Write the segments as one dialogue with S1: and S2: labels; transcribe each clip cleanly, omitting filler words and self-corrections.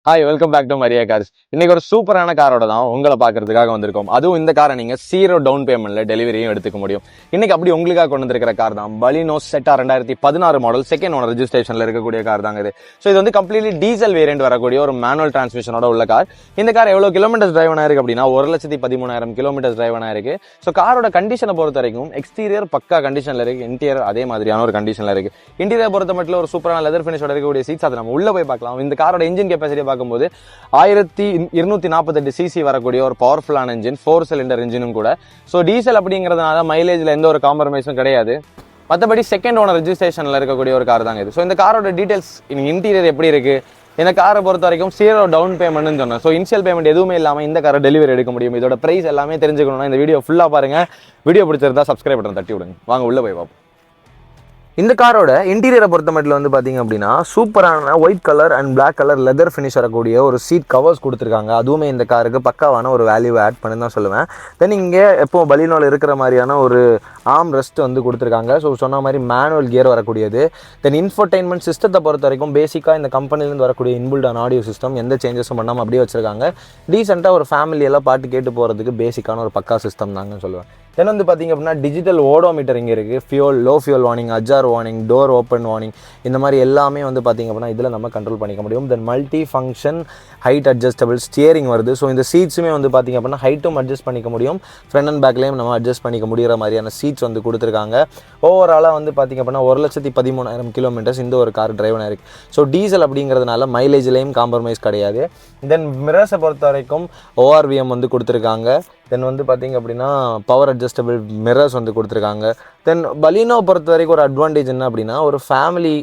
S1: Hi, welcome back to Maria cars. இன்னைக்கு ஒரு சூப்பரான காரோட தான் உங்களை பார்க்கறதுக்காக வந்திருக்கோம். அதுவும் இந்த காரை நீங்க 0 டவுன் பேமெண்ட்ல டெலிவரியும் எடுத்துக்க முடியும். இன்னைக்கு அப்படி உங்களுக்காக கொண்டு வந்திருக்கிற கார் தான் பலினோ செட்டா 2016 மாடல் செகண்ட் ஓனர் ரெஜிஸ்ட்ரேஷன்ல இருக்கக்கூடிய கார் தாங்க இது. ஸோ இது வந்து கம்ப்ளீட்லி டீசல் வேரியன்ட் வரக்கூடிய ஒரு மேனுவல் டிரான்ஸ்மிஷனோட உள்ள கார். இந்த கார் எவ்வளவு கிலோமீட்டர்ஸ் டிரைவ் ஆயிருக்கு அப்படின்னா 1,13,000 கிலோமீட்டர்ஸ் டிரைவ் ஆயிருக்கு. ஸோ காரோட கண்டிஷனை பொறுத்த வரைக்கும் எக்ஸ்டீரியர் பக்கா கண்டிஷன்ல இருக்கு, இன்டீரியர் அதே மாதிரியான ஒரு கண்டிஷன்ல இருக்கு. இன்டீரியர் பொறுத்த மட்டும் ஒரு சூப்பரான லெதர் ஃபினிஷோட இருக்கக்கூடிய சீட்ஸ், அதை நம்ம உள்ள போய் பார்க்கலாம். இந்த காரோட இன்ஜின் கெப்பாசிட்டி பார்க்கும்போது 1248 சிசி வரக்கூடிய ஒரு பவர்ஃபுல்லான இன்ஜின், 4 சிலிண்டர் இன்ஜினும் கூட. ஸோ டீசல் அப்படிங்கிறதுனால மைலேஜ்ல எந்த ஒரு காம்ப்ரமைஸும் கிடையாது. மற்றபடி செகண்ட் ஓனர் ரெஜிஸ்ட்ரேஷன்ல இருக்கக்கூடிய ஒரு கார் தாங்க இது. ஸோ இந்த காரோட டீடைல்ஸ், இன்டீரியர் எப்படி இருக்கு, இந்த காரை பொறுத்த வரைக்கும் 0 டவுன் பேமெண்ட்னு சொன்னேன். ஸோ இனிஷியல் பேமெண்ட் எதுவுமே இல்லாமல் இந்த காரை டெலிவரி எடுக்க முடியும். இதோட பிரைஸ் எல்லாமே தெரிஞ்சுக்கணும்னா இந்த வீடியோ ஃபுல்லாக பாருங்க. வீடியோ பிடிச்சிருந்தா சப்ஸ்கிரைப் பட்டன் தட்டி விடுங்க. வாங்க உள்ள போய் பார்ப்போம். இந்த காரோட இன்டீரியரை பொறுத்த மட்டும் வந்து பார்த்தீங்க அப்படின்னா சூப்பரான white colour and black colour leather finish வரக்கூடிய ஒரு சீட் கவர்ஸ் கொடுத்துருக்காங்க. அதுவுமே இந்த காருக்கு பக்காவான ஒரு வேல்யூ ஆட் பண்ணி தான் சொல்லுவேன். தென் இங்கே எப்போ பலினோவில் இருக்கிற மாதிரியான ஒரு ஆர்ம் ரெஸ்ட் வந்து கொடுத்துருக்காங்க. ஸோ சொன்ன மாதிரி மேனுவல் கியர் வரக்கூடியது. தென் இன்ஃபர்டைன்மெண்ட் சிஸ்டத்தை பொறுத்த வரைக்கும் பேசிக்காக இந்த கம்பெனிலேருந்து வரக்கூடிய இன்பில்டான ஆடியோ சிஸ்டம் எந்த சேஞ்சஸும் பண்ணாமல் அப்படியே வச்சிருக்காங்க. டீசெண்டாக ஒரு ஃபேமிலியெல்லாம் பாட்டு கேட்டு போகிறதுக்கு பேசிக்கான ஒரு பக்கா சிஸ்டம் தாங்கன்னு சொல்லுவேன். தென் வந்து பார்த்தீங்க அப்படின்னா டிஜிட்டல் ஓடோமீட்டர் இங்கே இருக்குது. Fuel, low fuel warning, ajar warning, door open warning, இந்த மாதிரி எல்லாமே வந்து பார்த்திங்க அப்படின்னா இதில் நம்ம கண்ட்ரோல் பண்ணிக்க முடியும். Then multi function height adjustable steering வருது. ஸோ இந்த சீட்ஸுமே வந்து பார்த்திங்க அப்படின்னா ஹைட்டும் அட்ஜஸ்ட் பண்ணிக்க முடியும், ஃப்ரண்ட் அண்ட் பேக்லேயும் நம்ம அட்ஜஸ்ட் பண்ணிக்க முடிகிற மாதிரியான சீட்ஸ் வந்து கொடுத்துருக்காங்க. ஓவராலாக வந்து பார்த்திங்க அப்படின்னா 1,13,000 கிலோமீட்டர்ஸ் இந்த ஒரு கார் டிரைவ் ஆயிருக்கு. ஸோ டீசல் அப்படிங்கிறதுனால மைலேஜ்லேயும் காம்ப்ரமைஸ் கிடையாது. தென் மிரர்ஸை பொறுத்த வரைக்கும் ORVM வந்து கொடுத்துருக்காங்க. தென் வந்து பார்த்திங்க அப்படின்னா பவர் அட்ஜஸ்டபிள் மிரர்ஸ் வந்து கொடுத்துருக்காங்க. தென் பலினோ பொறுத்த வரைக்கும் ஒரு அட்வான்டேஜ் என்ன அப்படின்னா ஒரு ஃபேமிலி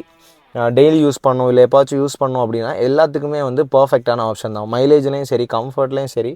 S1: டெய்லி யூஸ் பண்ணணும், இல்லை எப்பாச்சும் யூஸ் பண்ணணும் அப்படின்னா எல்லாத்துக்குமே வந்து பர்ஃபெக்டான ஆப்ஷன் தான். மைலேஜ்லேயும் சரி, கம்ஃபர்ட்லேயும் சரி,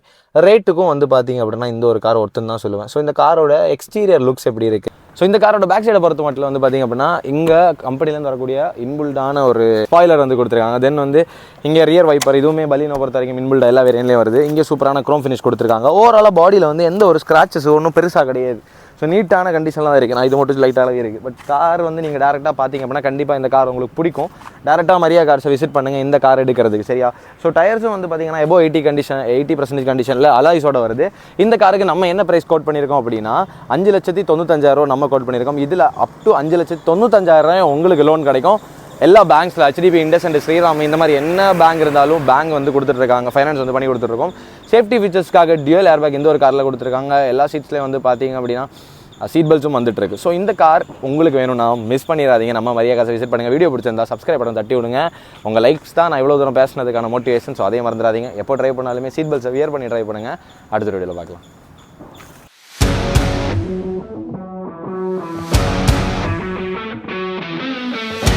S1: ரேட்டுக்கும் வந்து பார்த்திங்க அப்படின்னா இந்த ஒரு கார் ஒருத்தன் தான் சொல்லுவேன். ஸோ இந்த காரோட எக்ஸ்டீரியர் லுக்ஸ் எப்படி இருக்குது. ஸோ இந்த காரோட பேக் சைடை பொறுத்த மட்டும் வந்து பார்த்திங்க அப்படின்னா இங்கே கம்பெனிலேருந்து வரக்கூடிய இன்பில்டான ஒரு ஸ்பாய்லர் வந்து கொடுத்துருக்காங்க. தென் வந்து இங்கே ரியர் வைப்பர், இதுவுமே பலினோ பொறுத்த வரைக்கும் இன்பில்ட் எல்லா வேரியன்ட்லேயும் வருது. இங்கே சூப்பரான க்ரோம் ஃபினிஷ் கொடுத்துருக்காங்க. ஓவராலாக பாடியில் வந்து எந்த ஒரு ஸ்க்ராச்சஸ் ஒன்றும் பெருசாக கிடையாது. ஸோ நீட்டான கண்டிஷன்லாம் தான் இருக்குது. நான் இது மட்டும் லைட்டாகவே இருக்குது. பட் கார் வந்து நீங்கள் டேரெக்டாக பார்த்தீங்க அப்படின்னா கண்டிப்பாக இந்த கார் உங்களுக்கு பிடிக்கும். டேரெக்டாக மரியா கார்ஸை விசிட் பண்ணுங்கள் இந்த கார் எடுக்கிறதுக்கு, சரியா? ஸோ டயர்ஸும் வந்து பார்த்தீங்கன்னா எபோ 80% கண்டிஷனில் அலாய்ஸோட வருது. இந்த காருக்கு நம்ம என்ன ப்ரைஸ் கோட் பண்ணியிருக்கோம் அப்படின்னா 5,95,000 நம்ம கோட் பண்ணியிருக்கோம். இதில் அப் டு 5,95,000 உங்களுக்கு லோன் கிடைக்கும். எல்லா பேங்க்ஸில் HDB, IndusInd, ஸ்ரீராம் இந்த மாதிரி என்ன பேங்க் இருந்தாலும் பேங்க் வந்து கொடுத்துட்ருக்காங்க, ஃபைனான்ஸ் வந்து பண்ணி கொடுத்துருக்கோம். சேஃப்டி ஃபீச்சர்ஸ்க்காக டியூயல் ஏர்பேக் இந்த ஒரு காரில் கொடுத்துருக்காங்க. எல்லா சீட்ஸ்லேயும் வந்து பார்த்தீங்க அப்படின்னா சீட் பெல்ட்ஸும் வந்துட்டு இருக்கு. ஸோ இந்த கார் உங்களுக்கு வேணும்னா மிஸ் பண்ணிடாதீங்க. நம்ம மரியா கார்ஸை விசிட் பண்ணுங்கள். வீடியோ பிடிச்சிருந்தா சப்ஸ்கிரைப் பண்ண தட்டி விடுங்க. உங்கள் லைக்ஸ் தான் நான் இவ்வளோ தூரம் பேசினதுக்கான மோட்டிவேஷன். ஸோ அதே மறந்துடாதீங்க. எப்போ ட்ரை பண்ணாலுமே சீட் பெல்ட்ஸை வியர் பண்ணி ட்ரை பண்ணுங்கள். அடுத்த வீடியோவில் பார்க்கலாம்.